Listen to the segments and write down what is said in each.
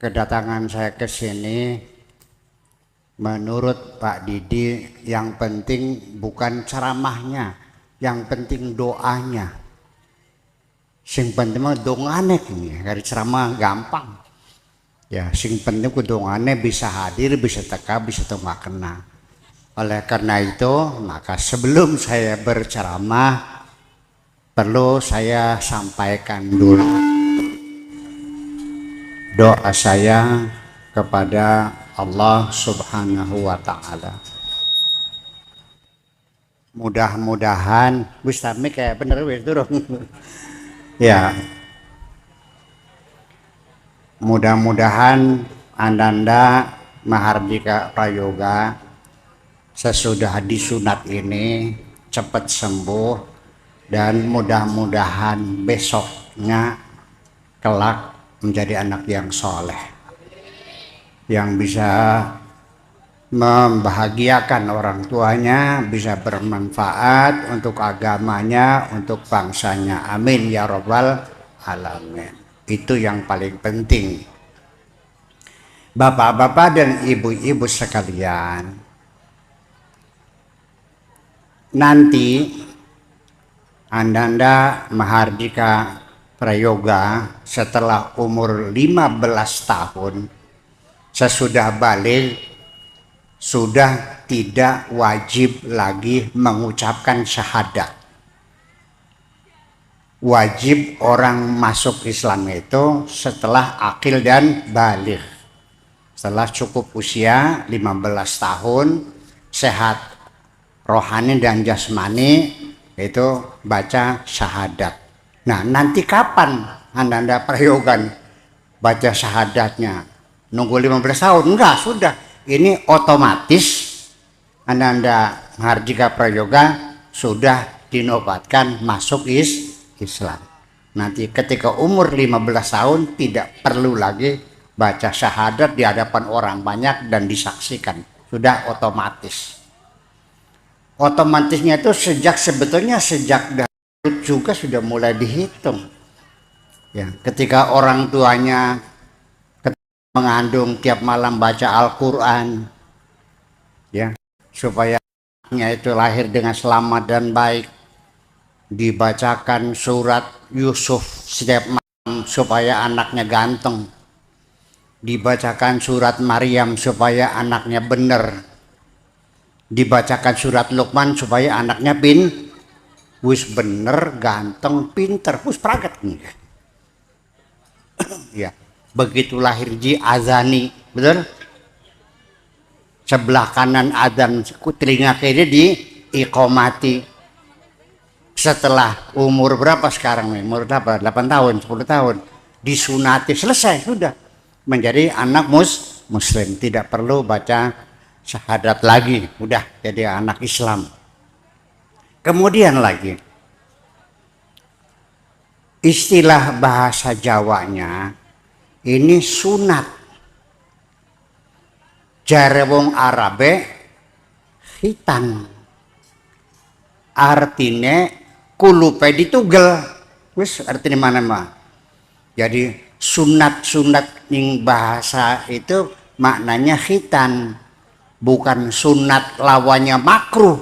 kedatangan saya ke sini, menurut Pak Didi, yang penting bukan ceramahnya, yang penting doanya. Sing penting mah dongane ini, dari ceramah gampang. Ya, sing penting ku dongane bisa hadir, bisa teka, bisa tengah kena. Oleh karena itu, maka sebelum saya berceramah, perlu saya sampaikan dulu doa saya kepada Allah Subhanahu wa Ta'ala. Mudah-mudahan Bustami kayak bener wis turun. Ya. Mudah-mudahan Ananda Mahardika Prayoga sesudah disunat ini cepat sembuh dan mudah-mudahan besoknya kelak menjadi anak yang soleh, yang bisa membahagiakan orang tuanya, bisa bermanfaat untuk agamanya, untuk bangsanya. Amin ya robbal alamin. Itu yang paling penting. Bapak-bapak dan ibu-ibu sekalian, nanti Ananda Mahardika Prayoga setelah umur 15 tahun, sesudah balik, sudah tidak wajib lagi mengucapkan syahadat. Wajib orang masuk Islam itu setelah akil dan balik. Setelah cukup usia 15 tahun, sehat rohani dan jasmani, itu baca syahadat. Nah, nanti kapan Ananda Prayoga baca syahadatnya? Nunggu 15 tahun? Enggak, sudah. Ini otomatis Ananda Mahardika Prayoga sudah dinobatkan masuk Islam. Nanti ketika umur 15 tahun tidak perlu lagi baca syahadat di hadapan orang banyak dan disaksikan. Sudah otomatis. Otomatisnya itu sebetulnya sejak dahulu juga sudah mulai dihitung. Ya, ketika orang tuanya mengandung tiap malam baca Al-Quran, ya, supaya anaknya itu lahir dengan selamat dan baik, dibacakan surat Yusuf setiap malam supaya anaknya ganteng, dibacakan surat Maryam supaya anaknya benar, dibacakan surat Luqman supaya anaknya wis bener, ganteng, pinter, wis pragat nih. Ya, begitu lahir ji azani, betul? Sebelah kanan adzan, telinga kiri di iqomati. Setelah umur berapa sekarang nih? Umur berapa? 8 tahun, 10 tahun. Disunati, selesai, sudah. Menjadi anak muslim, tidak perlu baca syahadat lagi, udah jadi anak Islam. Kemudian lagi, istilah bahasa Jawanya ini sunat. Jare wong Arabe khitan. Artinya kulupe ditugel. Wis artinya mana mah. Jadi sunat-sunat ning bahasa itu maknanya khitan. Bukan sunat lawannya makruh,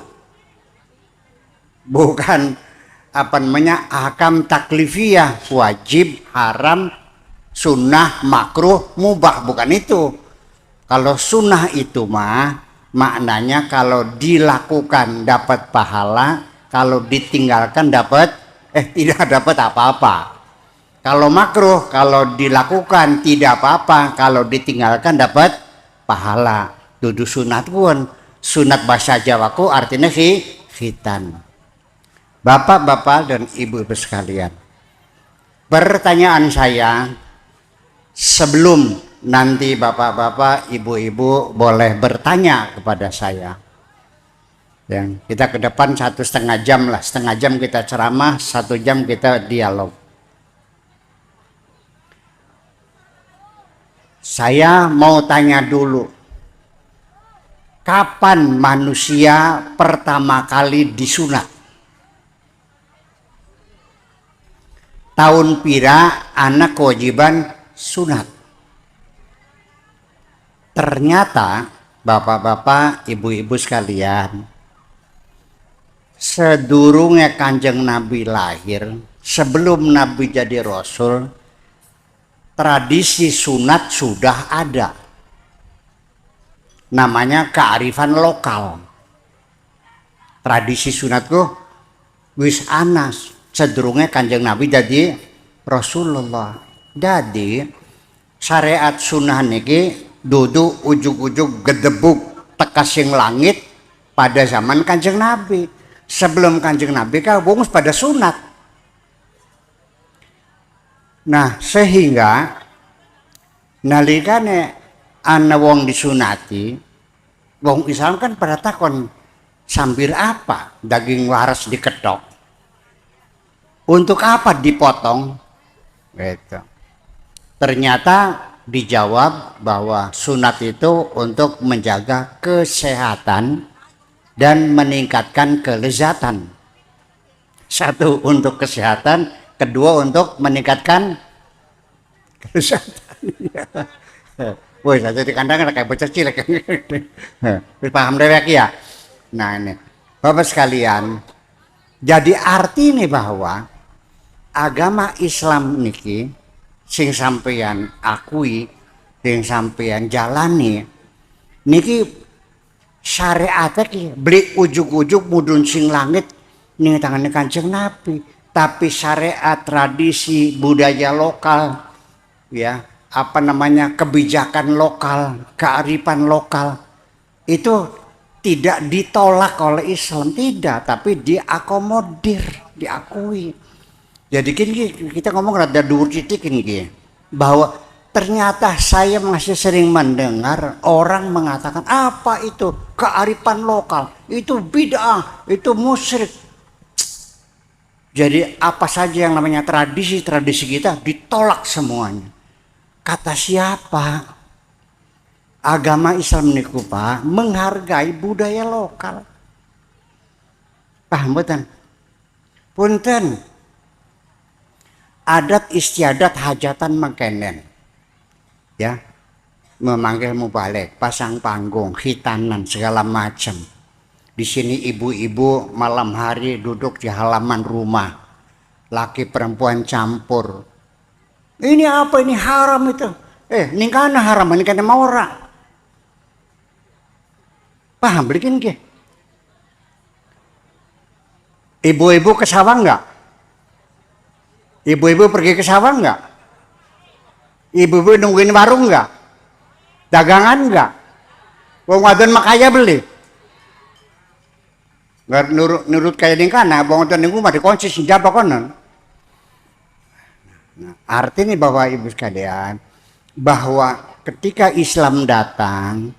bukan apa namanya ahkam taklifiyah, wajib, haram, sunnah, makruh, mubah, bukan itu. Kalau sunnah itu mah maknanya kalau dilakukan dapat pahala, kalau ditinggalkan tidak dapat apa-apa. Kalau makruh, kalau dilakukan tidak apa-apa, kalau ditinggalkan dapat pahala. Dudu sunat pun, sunat bahasa Jawaku artinya khitan. Bapak-bapak dan ibu-ibu sekalian, pertanyaan saya sebelum nanti bapak-bapak, ibu-ibu boleh bertanya kepada saya. Yang kita ke depan 1,5 jam lah, setengah jam kita ceramah, 1 jam kita dialog. Saya mau tanya dulu. Kapan manusia pertama kali disunat? Tahun pira anak kewajiban sunat? Ternyata bapak-bapak, ibu-ibu sekalian, sedurungnya Kanjeng Nabi lahir, sebelum Nabi jadi Rasul, tradisi sunat sudah ada. Namanya kearifan lokal. Tradisi sunatku wis anas sedurungnya Kanjeng Nabi jadi Rasulullah. Jadi syariat sunah niki dudu ujug-ujug gedebuk tekasing langit pada zaman Kanjeng Nabi. Sebelum Kanjeng Nabi kabung pada sunat. Nah, sehingga nalikane ana wong disunati, wong Islam kan pada takon sambir apa daging waras diketok. Untuk apa dipotong? Gitu. Ternyata dijawab bahwa sunat itu untuk menjaga kesehatan dan meningkatkan kelezatan. Satu, untuk kesehatan, kedua untuk meningkatkan kelezatan. Woi, saya di kandang kayak bocah cilik. Paham dewek ya? Nah ini, Bapak sekalian, jadi arti ini bahwa agama Islam niki sing sampeyan akui, sing sampeyan jalani niki syariatnya ki beli ujug-ujug mudun sing langit ning tangannya Kanjeng Nabi, tapi syariat, tradisi, budaya lokal, ya apa namanya, kebijakan lokal, kearifan lokal itu tidak ditolak oleh Islam, tidak, tapi diakomodir, diakui. Jadi kita ngomong rada dhuwur titik ini bahwa ternyata saya masih sering mendengar orang mengatakan apa itu kearifan lokal, itu bid'ah, itu musyrik. Jadi apa saja yang namanya tradisi-tradisi kita ditolak semuanya. Kata siapa? Agama Islam niku Pak menghargai budaya lokal. Paham betul? Punten. Adat istiadat hajatan mengkenen. Ya, memanggil mubalik, pasang panggung, khitanan segala macam. Di sini ibu-ibu malam hari duduk di halaman rumah, laki perempuan campur. Ini apa ini, haram itu? Ini kan haram, ini kan mau ora. Paham belikin ke? Ibu-ibu ke sawah enggak? Ibu-ibu pergi ke sawah enggak? Ibu-ibu nungguin warung enggak? Dagangan enggak? Wong wadon makaya beli. Enggak nurut kaya ning kana, wong wadon niku mah dikunci sinjaba konon. Nah, artinya bahwa ibu sekalian, bahwa ketika Islam datang,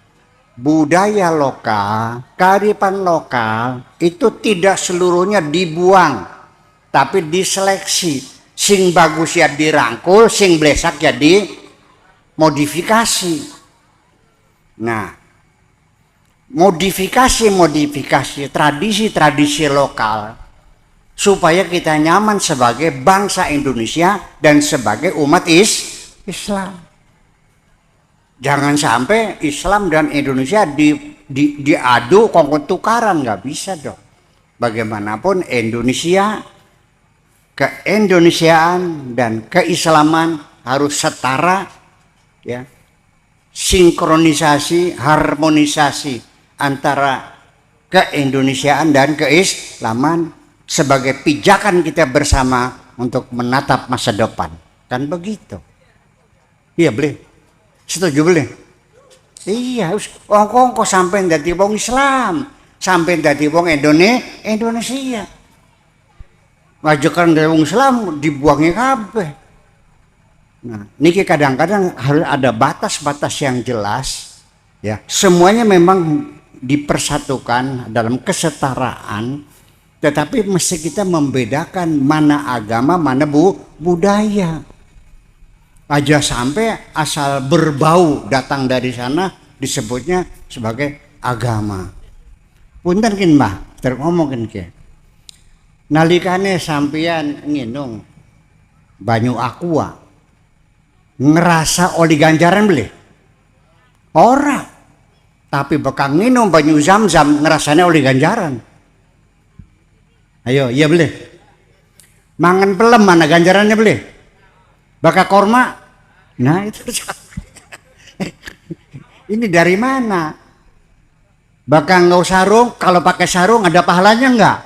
budaya lokal, kearifan lokal itu tidak seluruhnya dibuang, tapi diseleksi. Sing bagus ya dirangkul, sing blesak ya dimodifikasi. Nah, modifikasi tradisi lokal supaya kita nyaman sebagai bangsa Indonesia dan sebagai umat Islam. Jangan sampai Islam dan Indonesia diadu kongkot tukaran, nggak bisa dong. Bagaimanapun Indonesia, keindonesiaan dan keislaman harus setara, ya, sinkronisasi, harmonisasi antara keindonesiaan dan keislaman sebagai pijakan kita bersama untuk menatap masa depan. Kan begitu? Iya boleh. Setuju boleh? Iya, kok sampai dadi wong Islam, sampai dadi wong Indonesia. Ngajakan dari wong Islam dibuangnya kabeh. Nah, niki kadang-kadang harus ada batas-batas yang jelas, ya. Semuanya memang dipersatukan dalam kesetaraan, tetapi mesti kita membedakan mana agama, mana budaya. Aja sampai asal berbau datang dari sana disebutnya sebagai agama. Punten kin Mbah, terngomongin ke. Nalikane sampeyan nginung banyu aqua, ngerasa oli ganjaran beli? Ora, tapi bakal minum banyu zam-zam ngerasanya oleh ganjaran. Ayo, iya boleh. Mangan pelem mana ganjarannya boleh? Bakal korma. Nah itu ini dari mana? Bakal nggak sarung, kalau pakai sarung ada pahalanya nggak?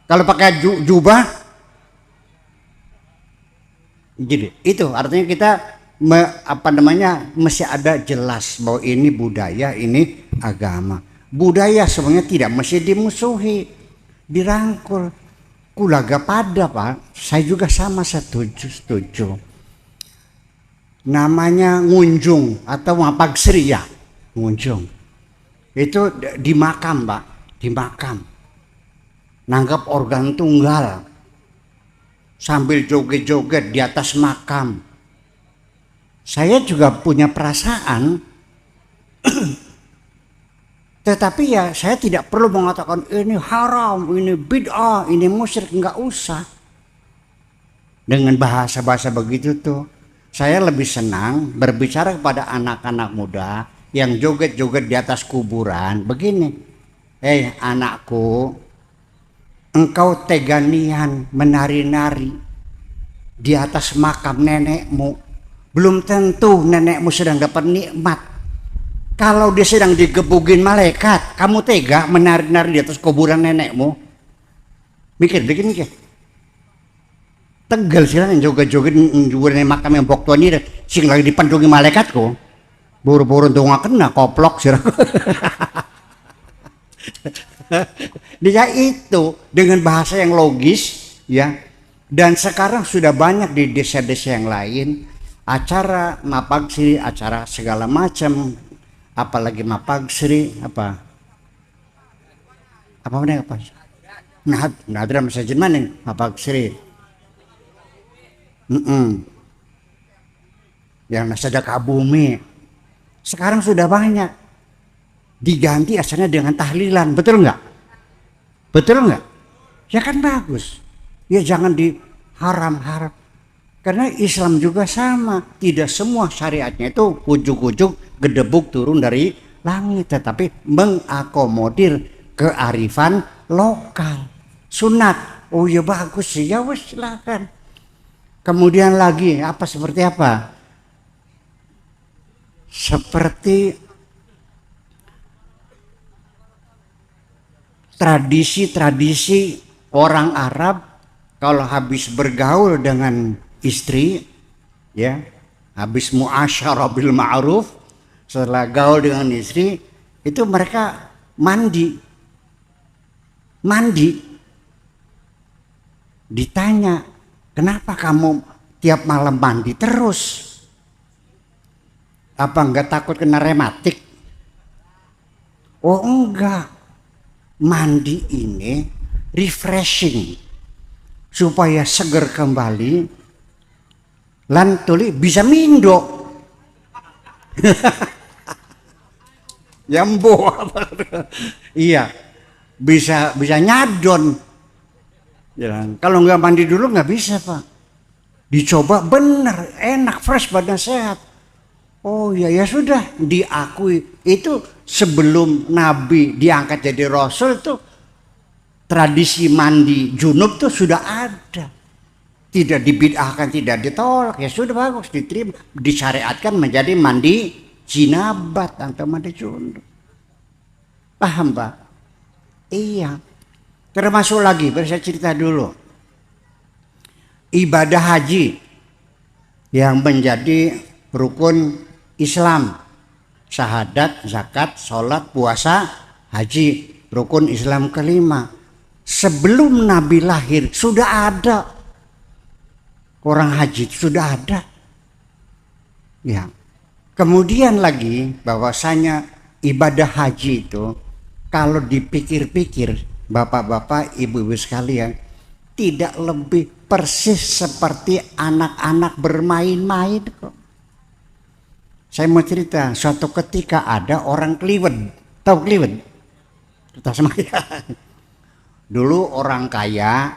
Kalau pakai jubah, jadi itu artinya kita mesti ada jelas bahwa ini budaya, ini agama. Budaya sebenarnya tidak mesti dimusuhi, dirangkul. Kulaga pada Pak, saya juga sama setuju. Namanya ngunjung atau mapagsri ya, ngunjung. Itu di makam Pak, di makam. Nanggap organ tunggal sambil joget-joget di atas makam. Saya juga punya perasaan tetapi ya saya tidak perlu mengatakan ini haram, ini bid'ah, ini musyrik, enggak usah. Dengan bahasa-bahasa begitu tuh, saya lebih senang berbicara kepada anak-anak muda yang joget-joget di atas kuburan. Begini, anakku, engkau teganian menari-nari di atas makam nenekmu. Belum tentu nenekmu sedang dapat nikmat. Kalau dia sedang digebukin malaikat, kamu tega menari-nari di atas kuburan nenekmu? Mikir. Tegal silang joget-joget kuburan makam yang bok ini sing lagi dipandungi malaikat kok. Buru-buru untuk nggak kena koplok sih. Dia itu dengan bahasa yang logis ya. Dan sekarang sudah banyak di desa-desa yang lain acara mapagsri, acara segala macam. Apalagi mapagsri apa nadra masajid mana mapagsri yang sedekah bumi sekarang sudah banyak diganti asalnya dengan tahlilan, betul nggak ya kan bagus ya, jangan diharam-haram. Karena Islam juga sama, tidak semua syariatnya itu ujuk-ujuk gedebuk turun dari langit, tetapi mengakomodir kearifan lokal. Sunat, oh ya bagus sih, ya wes silakan. Kemudian lagi seperti apa? Seperti tradisi-tradisi orang Arab kalau habis bergaul dengan istri ya, habis muasyarah bil ma'ruf, setelah gaul dengan istri itu mereka mandi ditanya, kenapa kamu tiap malam mandi terus? Apa enggak takut kena rematik? Oh enggak, mandi ini refreshing supaya seger kembali. Lan tuli bisa mindo. Jambo iya, bisa nyadon. Ya, kalau nggak mandi dulu nggak bisa Pak. Dicoba bener, enak, fresh, badan sehat. Oh ya sudah, diakui itu sebelum Nabi diangkat jadi Rasul tuh tradisi mandi junub tuh sudah ada. Tidak dibid'ahkan, tidak ditolak, ya sudah bagus, diterima, disyariatkan menjadi mandi jinabat atau mandi junub. Paham Pak? Iya. Termasuk lagi, saya cerita dulu. Ibadah haji yang menjadi rukun Islam. Syahadat, zakat, sholat, puasa, haji. Rukun Islam kelima. Sebelum Nabi lahir sudah ada. Orang haji sudah ada. Ya. Kemudian lagi bahwasanya ibadah haji itu kalau dipikir-pikir bapak-bapak, ibu-ibu sekalian, tidak lebih persis seperti anak-anak bermain-main kok. Saya mau cerita, suatu ketika ada orang Kliwon. Tahu Kliwon? Tasikmalaya. Dulu orang kaya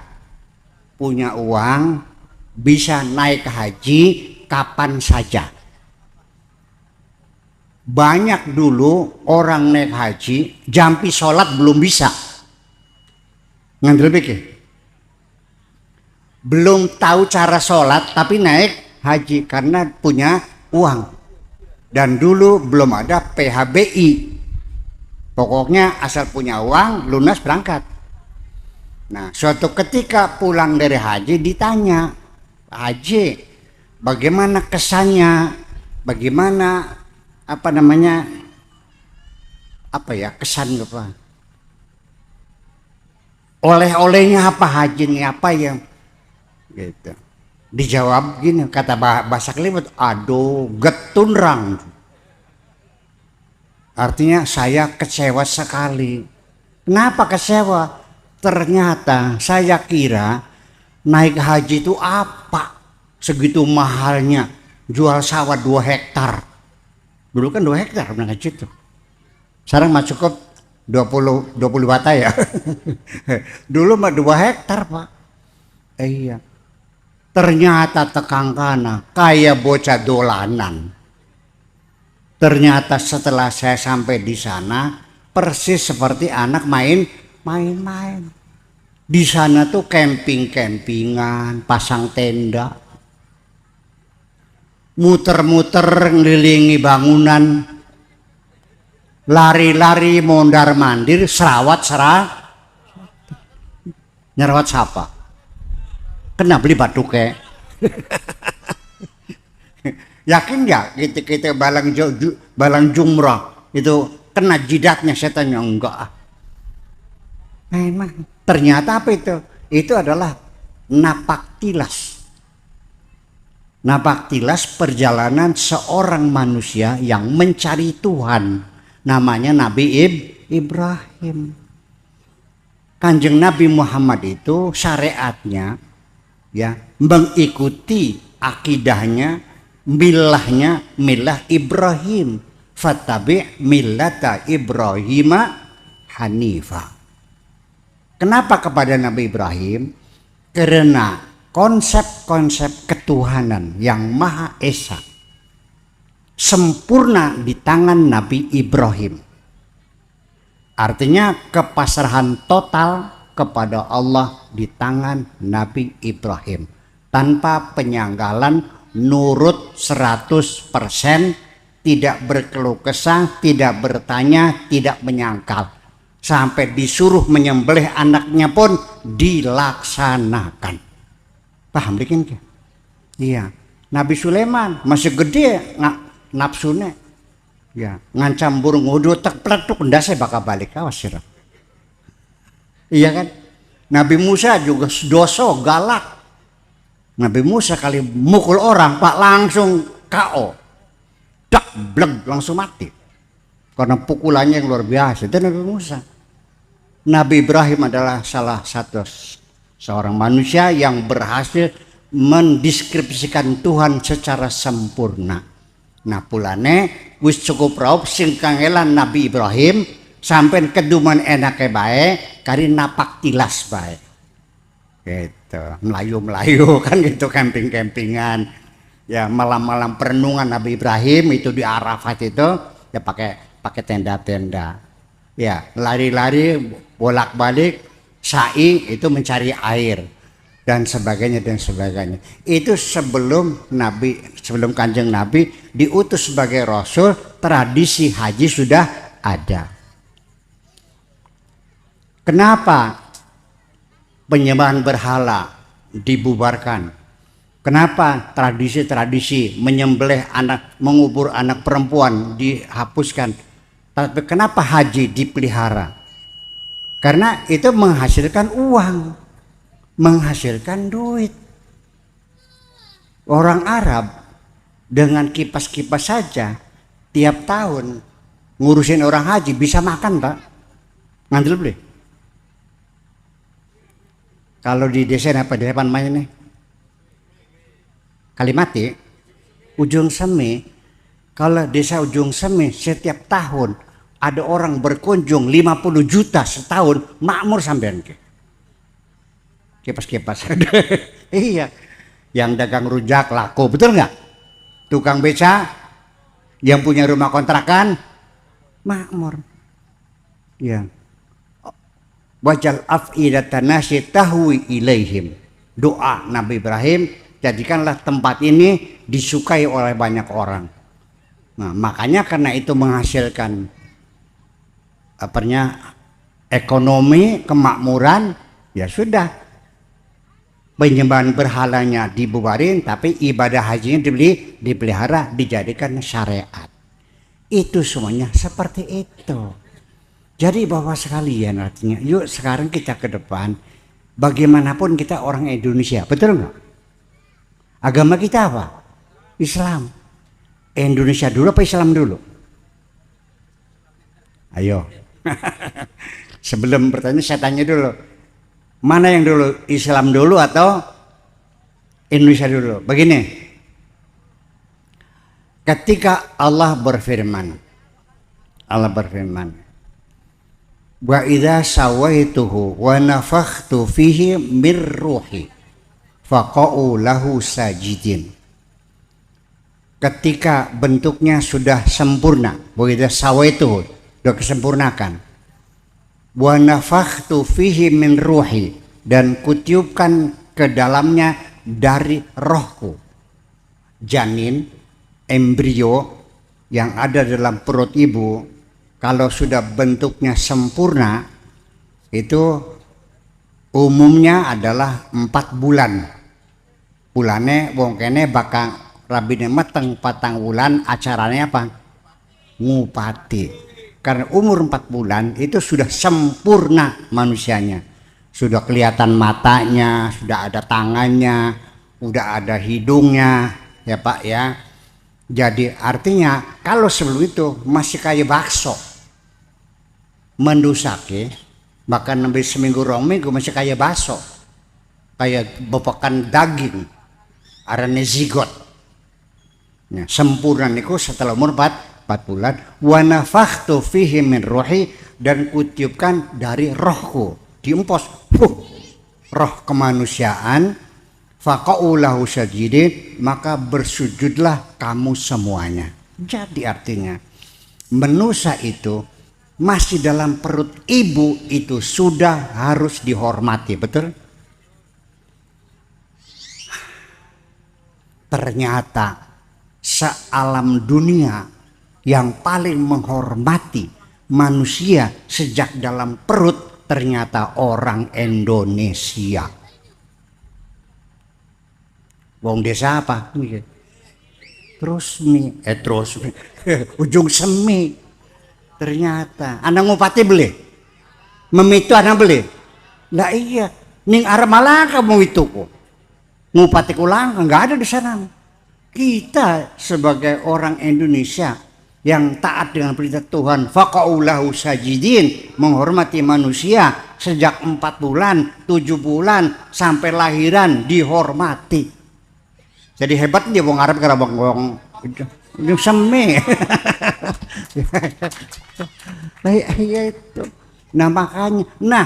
punya uang, bisa naik haji kapan saja. Banyak dulu orang naik haji, jampi sholat belum bisa. Ngambil pikir. Belum tahu cara sholat tapi naik haji karena punya uang. Dan dulu belum ada PHBI. Pokoknya asal punya uang, lunas berangkat. Nah, suatu ketika pulang dari haji ditanya, Haji, bagaimana kesannya? Bagaimana kesan apa? Oleh-olehnya apa haji ini apa yang gitu. Dijawab gini, kata bahasa Kliwon, aduh getunrang. Artinya saya kecewa sekali. Kenapa kecewa? Ternyata saya kira naik haji itu apa? Segitu mahalnya jual sawah 2 hektar. Dulu kan 2 hektar naik haji itu. Sekarang mah cukup 20 bata ya. Dulu mah 2 hektar, Pak. Iya. Ternyata tekang kana kayak bocah dolanan. Ternyata setelah saya sampai di sana persis seperti anak main-main. Di sana tuh camping-campingan, pasang tenda, muter-muter ngelilingi bangunan, lari-lari mondar-mandir, nyerawat siapa? Kena beli batu ke? Yakin nggak kita balang jumrah itu kena jidatnya setannya? Enggak. Memang ternyata apa itu? Itu adalah napak tilas. Napak tilas perjalanan seorang manusia yang mencari Tuhan. Namanya Nabi Ibrahim. Kanjeng Nabi Muhammad itu syariatnya ya mengikuti akidahnya, milahnya milah Ibrahim. Fattabi' millata Ibrahima Hanifa. Kenapa kepada Nabi Ibrahim? Karena konsep-konsep ketuhanan yang Maha Esa sempurna di tangan Nabi Ibrahim. Artinya kepasrahan total kepada Allah di tangan Nabi Ibrahim. Tanpa penyanggalan, nurut 100%, tidak berkeluh kesah, tidak bertanya, tidak menyangkal. Sampai disuruh menyembelih anaknya pun dilaksanakan. Paham bikin? Iya. Nabi Sulaiman masih gede nafsunya. Ya, ngancam burung wudu tak peletuk ndase bakal balik awas sira. Iya kan? Nabi Musa juga dosa galak. Nabi Musa kali mukul orang Pak langsung KO. Dak bleg langsung mati. Karena pukulannya yang luar biasa. Itu Nabi Musa. Nabi Ibrahim adalah salah satu seorang manusia yang berhasil mendeskripsikan Tuhan secara sempurna. Nah pulane wis cukup raup sing kangelan Nabi Ibrahim sampai keduman enake bae kari napak tilas bae. Gitu, melayu-melayu kan gitu camping-campingan. Ya malam-malam perenungan Nabi Ibrahim itu di Arafat itu ya pakai tenda-tenda. Ya, lari-lari bolak-balik sa'i itu mencari air dan sebagainya dan sebagainya. Itu sebelum Kanjeng Nabi diutus sebagai rasul, tradisi haji sudah ada. Kenapa penyembahan berhala dibubarkan? Kenapa tradisi-tradisi menyembelih anak, mengubur anak perempuan dihapuskan? Tapi kenapa haji dipelihara? Karena itu menghasilkan uang, menghasilkan duit. Orang Arab dengan kipas-kipas saja tiap tahun ngurusin orang haji bisa makan, Pak. Ngantil beli. Kalau di desa apa di depan mainnya nih? Kalimati, Ujung Semi. Kalau desa Ujung Semi setiap tahun ada orang berkunjung 50 juta setahun, makmur sampean ke. Kipas-kipas. Iya. Yang dagang rujak laku, betul nggak? Tukang beca Yang punya rumah kontrakan makmur. Ya. Wajal af'idatan nasi tahwi ilaihim. Doa Nabi Ibrahim, jadikanlah tempat ini disukai oleh banyak orang. Nah, makanya karena itu menghasilkan ekonomi, kemakmuran, ya sudah. Penyembahan berhalanya dibubarin, tapi ibadah hajinya dipelihara, dijadikan syariat. Itu semuanya seperti itu. Jadi Bapak sekalian, artinya yuk sekarang kita ke depan, bagaimanapun kita orang Indonesia, betul nggak? Agama kita apa? Islam. Indonesia dulu apa Islam dulu? Ayo. Sebelum bertanya saya tanya dulu. Mana yang dulu? Islam dulu atau Indonesia dulu? Begini. Ketika Allah berfirman, wa idza sawaituhu wa nafakhtu fihi mir ruhi faqa'u lahu sajidin. Ketika bentuknya sudah sempurna, wa idza sawaituhu, sudah kesempurnakan, wa nafakhtu fihi min ruhi, dan kutiupkan ke dalamnya dari rohku. Janin, embrio yang ada dalam perut ibu, kalau sudah bentuknya sempurna, itu umumnya adalah 4 bulan. Bulannya wong kene bakal rabine meteng 4 bulan, acaranya apa? Ngupati. Karena umur 4 bulan itu sudah sempurna manusianya. Sudah kelihatan matanya, sudah ada tangannya, sudah ada hidungnya, ya Pak ya. Jadi artinya kalau sebelum itu masih kayak bakso, mendusake, bahkan sampai seminggu 2 minggu masih kayak bakso, kayak bepokan daging, arane zigot. Nah, sempurna niku setelah umur 4 bulan. Wa nafakhtu fihi min ruhi, dan kutiupkan dari rohku, diempos, roh kemanusiaan, faqa'u lahu sajidin, maka bersujudlah kamu semuanya. Jadi artinya manusia itu masih dalam perut ibu itu sudah harus dihormati, betul? Ternyata sealam dunia yang paling menghormati manusia sejak dalam perut ternyata orang Indonesia. Wong desa apa? Terus ujung semi. Ternyata anak ngupati beli, memitu anak beli. Lah iya, ning arep malah kamu itu kok. Ngupati kulang nggak ada di sana. Kita sebagai orang Indonesia yang taat dengan perintah Tuhan, faqa'u lahu sajidin, menghormati manusia sejak 4 bulan, 7 bulan sampai lahiran dihormati. Jadi hebat dia wong Arab karena wong semi. Ya itu. Nah makanya,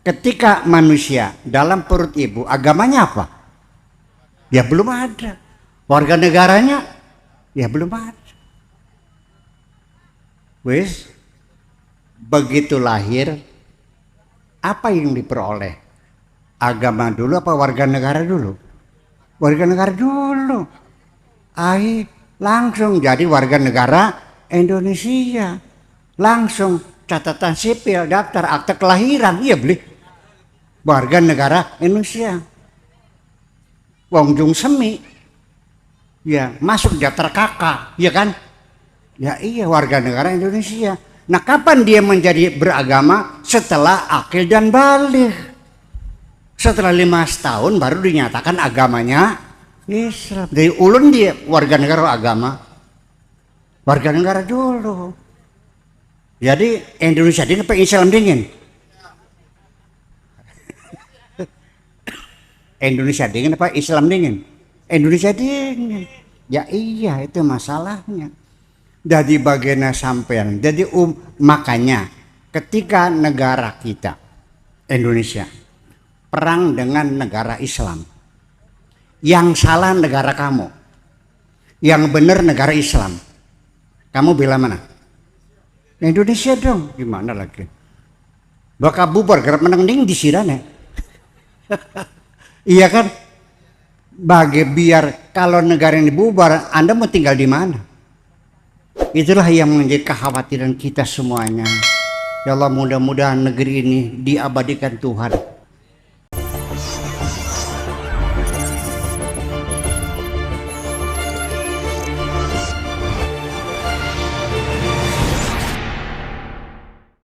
ketika manusia dalam perut ibu, agamanya apa? Ya belum ada. Warga negaranya ya belum ada. Wis begitu lahir, apa yang diperoleh? Agama dulu apa warga negara dulu? Warga negara dulu. Langsung jadi warga negara Indonesia. Langsung catatan sipil, daftar akte kelahiran, iya beli. Warga negara Indonesia. Wong jung semi. Ya, masuk daftar kakak, ya kan? Ya iya, warga negara Indonesia. Nah, kapan dia menjadi beragama? Setelah akil dan baligh. Setelah 5 tahun baru dinyatakan agamanya Islam. Dari ulun dia warga negara agama. Warga negara dulu. Jadi Indonesia dingin apa Islam dingin? Indonesia dingin apa Islam dingin? Indonesia dingin. Ya iya, itu masalahnya. Jadi bagian sampean. Jadi makanya ketika negara kita Indonesia perang dengan negara Islam, yang salah negara kamu, yang benar negara Islam. Kamu bela mana? Indonesia dong. Gimana lagi? Bakal bubar garap menang ding di sirane. Iya kan? Biar kalau negara ini bubar, Anda mau tinggal di mana? Itulah yang menjadi kekhawatiran kita semuanya. Ya Allah, mudah-mudahan negeri ini diabadikan Tuhan.